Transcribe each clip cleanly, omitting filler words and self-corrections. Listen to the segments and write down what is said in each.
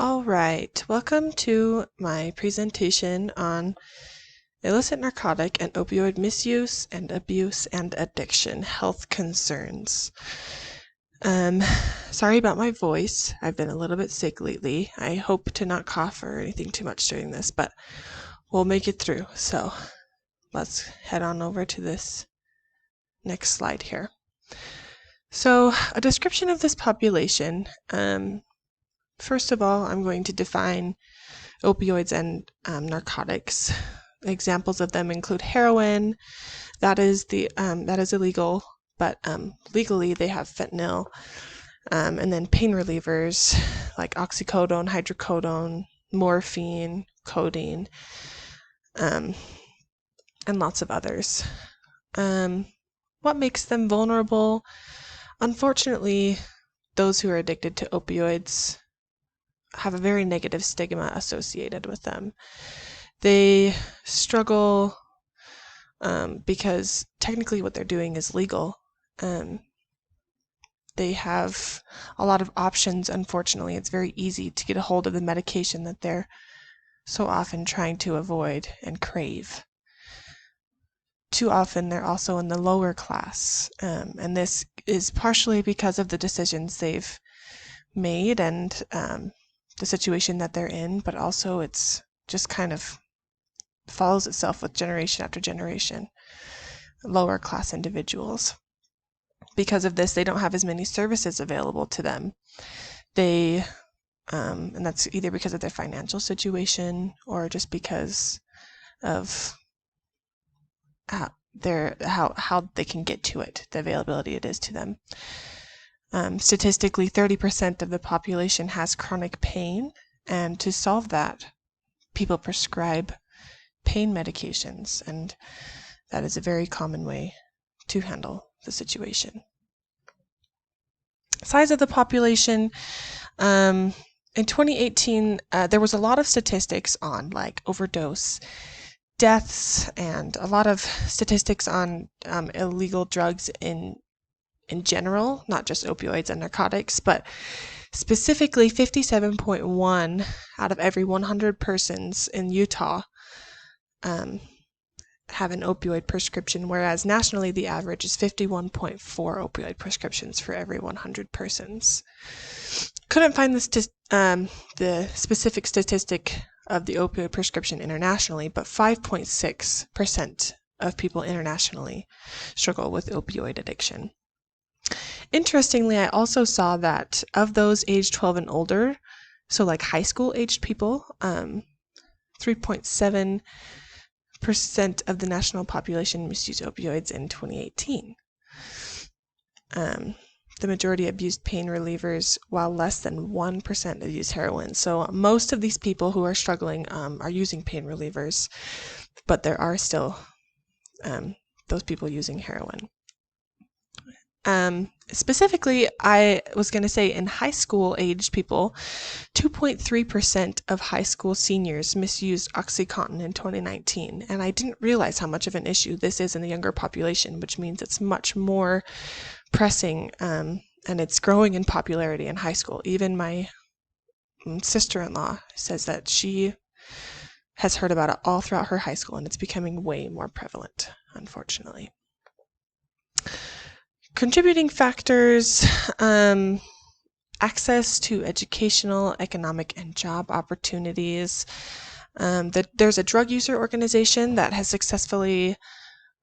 All right, welcome to my presentation on illicit narcotic and opioid misuse and abuse and addiction health concerns. Sorry about my voice. I've been a little bit sick lately. I hope to not cough or anything too much during this, but we'll make it through. So let's head on over to this next slide here. So a description of this population. First of all, I'm going to define opioids and narcotics. Examples of them include heroin. That is illegal, but legally they have fentanyl, and then pain relievers like oxycodone, hydrocodone, morphine, codeine, and lots of others. What makes them vulnerable? Unfortunately, those who are addicted to opioids have a very negative stigma associated with them. They struggle because technically what they're doing is legal. They have a lot of options, unfortunately. It's very easy to get a hold of the medication that they're so often trying to avoid and crave. Too often they're also in the lower class, and this is partially because of the decisions they've made and the situation that they're in, but also it's just kind of follows itself with generation after generation. Lower class individuals. Because of this, they don't have as many services available to them. They, and that's either because of their financial situation or just because of how they can get to it, the availability it is to them. Statistically, 30% of the population has chronic pain, and to solve that, people prescribe pain medications, and that is a very common way to handle the situation. Size of the population. In 2018, there was a lot of statistics on like overdose deaths and a lot of statistics on illegal drugs in general, not just opioids and narcotics, but specifically 57.1 out of every 100 persons in Utah have an opioid prescription, whereas nationally the average is 51.4 opioid prescriptions for every 100 persons. Couldn't find the specific statistic of the opioid prescription internationally, but 5.6% of people internationally struggle with opioid addiction. Interestingly, I also saw that of those aged 12 and older, so like high school aged people, 3.7% of the national population misused opioids in 2018. The majority abused pain relievers, while less than 1% used heroin. So most of these people who are struggling are using pain relievers, but there are still those people using heroin. Specifically, I was going to say in high school aged people, 2.3% of high school seniors misused OxyContin in 2019. And I didn't realize how much of an issue this is in the younger population, which means it's much more pressing, and it's growing in popularity in high school. Even my sister-in-law says that she has heard about it all throughout her high school, and it's becoming way more prevalent, unfortunately. Contributing factors, access to educational, economic, and job opportunities. There's a drug user organization that has successfully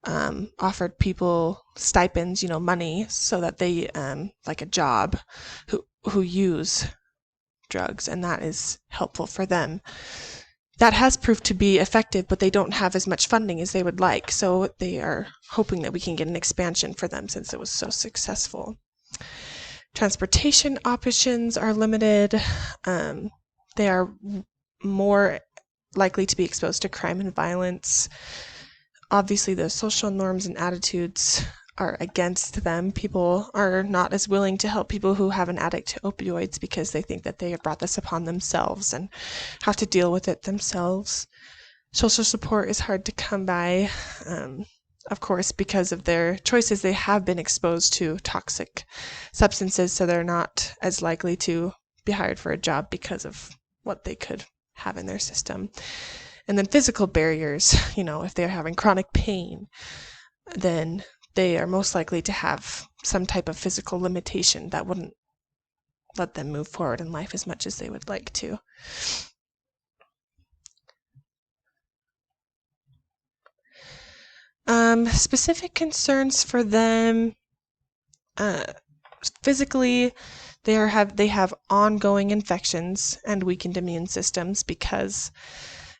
offered people stipends, money, so that they, like a job, who use drugs, and that is helpful for them. That has proved to be effective, but they don't have as much funding as they would like, so they are hoping that we can get an expansion for them since it was so successful. Transportation options are limited. They are more likely to be exposed to crime and violence. Obviously, the social norms and attitudes are against them. People are not as willing to help people who have an addict to opioids because they think that they have brought this upon themselves and have to deal with it themselves. Social support is hard to come by. Of course, because of their choices, they have been exposed to toxic substances, so they're not as likely to be hired for a job because of what they could have in their system. And then physical barriers, if they're having chronic pain, then they are most likely to have some type of physical limitation that wouldn't let them move forward in life as much as they would like to. Specific concerns for them, physically, they have ongoing infections and weakened immune systems because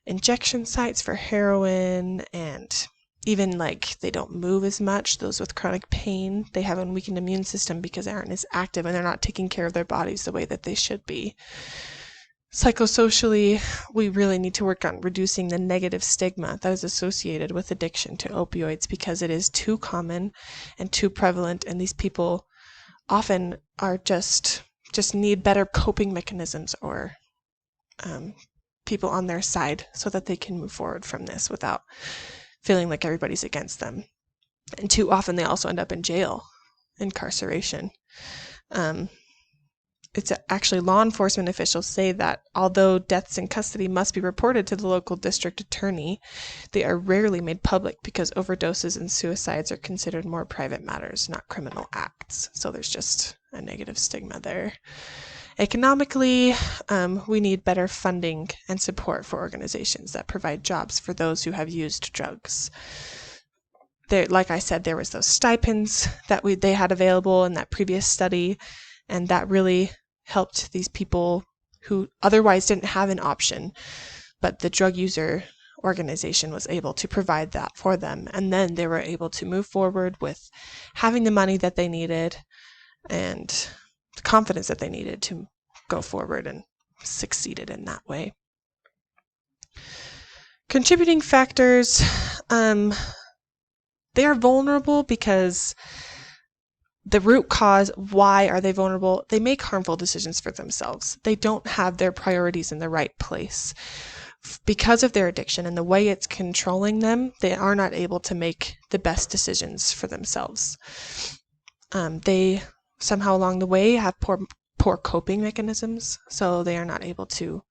injection sites for heroin, and even like they don't move as much. Those with chronic pain, they have a weakened immune system because they aren't as active and they're not taking care of their bodies the way that they should be. Psychosocially, we really need to work on reducing the negative stigma that is associated with addiction to opioids because it is too common and too prevalent, and these people often are just need better coping mechanisms or people on their side so that they can move forward from this without feeling like everybody's against them. And too often they also end up in jail, incarceration. It's actually law enforcement officials say that although deaths in custody must be reported to the local district attorney, they are rarely made public because overdoses and suicides are considered more private matters, not criminal acts. So there's just a negative stigma there. Economically, we need better funding and support for organizations that provide jobs for those who have used drugs. Like I said, there was those stipends that they had available in that previous study, and that really helped these people who otherwise didn't have an option, but the drug user organization was able to provide that for them, and then they were able to move forward with having the money that they needed and the confidence that they needed to go forward, and succeeded in that way. Contributing factors, they are vulnerable because the root cause, why are they vulnerable? They make harmful decisions for themselves. They don't have their priorities in the right place. Because of their addiction and the way it's controlling them, they are not able to make the best decisions for themselves. They somehow along the way have poor coping mechanisms, so they are not able to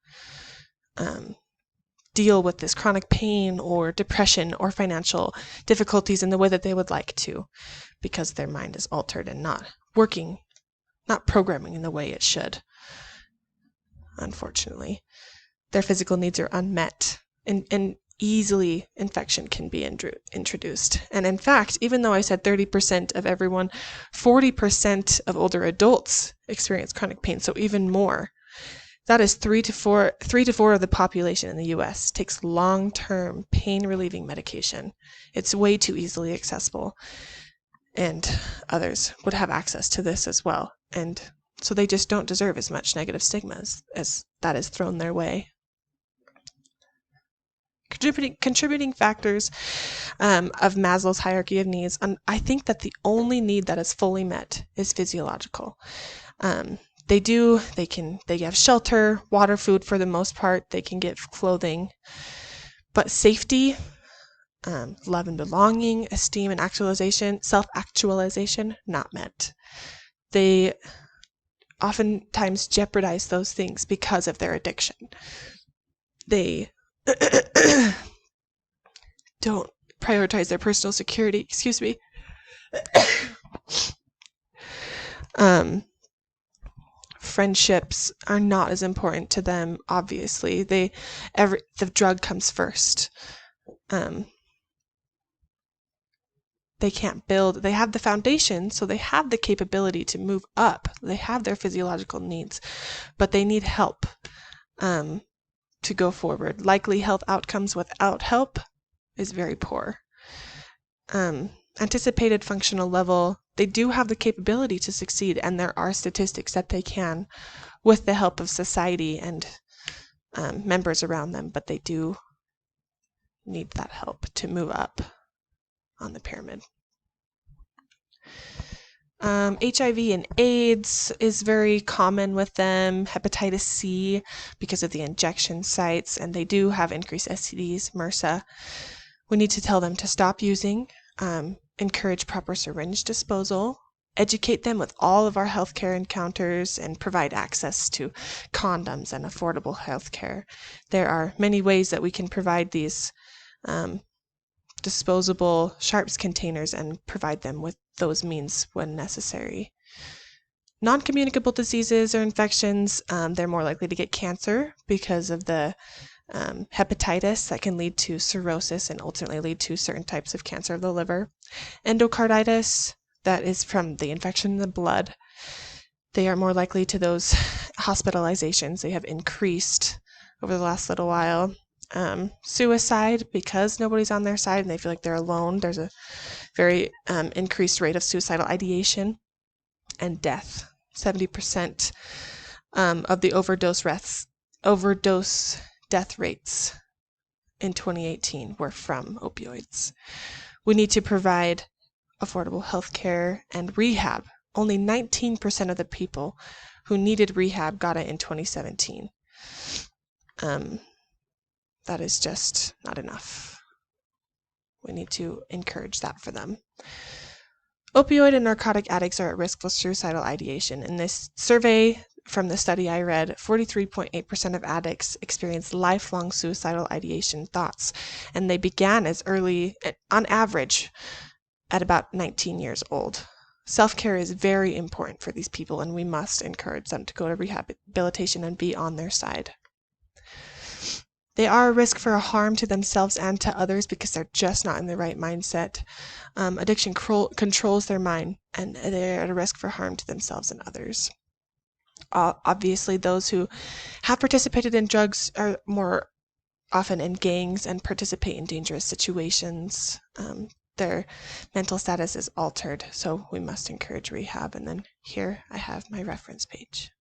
deal with this chronic pain or depression or financial difficulties in the way that they would like to, because their mind is altered and not programming in the way it should. Unfortunately, their physical needs are unmet, and easily infection can be introduced. And in fact, even though I said 30% of everyone, 40% of older adults experience chronic pain, so even more. That is 3 to 4 of the population in the U.S. takes long-term pain-relieving medication. It's way too easily accessible, and others would have access to this as well. And so they just don't deserve as much negative stigma as that is thrown their way. Contributing factors of Maslow's hierarchy of needs, I think that the only need that is fully met is physiological. They have shelter, water, food for the most part. They can get clothing, but safety, love and belonging, esteem and self-actualization, not met. They oftentimes jeopardize those things because of their addiction. They don't prioritize their personal security. Friendships are not as important to them, obviously. The drug comes first. They can't build. They have the foundation, so they have the capability to move up. They have their physiological needs, but they need help to go forward. Likely health outcomes without help is very poor. Anticipated functional level, they do have the capability to succeed, and there are statistics that they can with the help of society and members around them, but they do need that help to move up on the pyramid. HIV and AIDS is very common with them, hepatitis C because of the injection sites, and they do have increased STDs, MRSA. We need to tell them to stop using, encourage proper syringe disposal, educate them with all of our healthcare encounters and provide access to condoms and affordable healthcare. There are many ways that we can provide these disposable sharps containers and provide them with those means when necessary. Non-communicable diseases or infections, they're more likely to get cancer because of the hepatitis that can lead to cirrhosis and ultimately lead to certain types of cancer of the liver. Endocarditis, that is from the infection in the blood. They are more likely to those hospitalizations. They have increased over the last little while. Suicide, because nobody's on their side and they feel like they're alone. There's a very increased rate of suicidal ideation. And death. 70% of the overdose death rates in 2018 were from opioids. We need to provide affordable health care and rehab. Only 19% of the people who needed rehab got it in 2017. That is just not enough. We need to encourage that for them. Opioid and narcotic addicts are at risk for suicidal ideation. In this survey from the study I read, 43.8% of addicts experience lifelong suicidal ideation thoughts, and they began as early, on average, at about 19 years old. Self-care is very important for these people, and we must encourage them to go to rehabilitation and be on their side. They are a risk for a harm to themselves and to others because they're just not in the right mindset. Addiction controls their mind, and they're at a risk for harm to themselves and others. Obviously, those who have participated in drugs are more often in gangs and participate in dangerous situations. Their mental status is altered, so we must encourage rehab. And then here I have my reference page.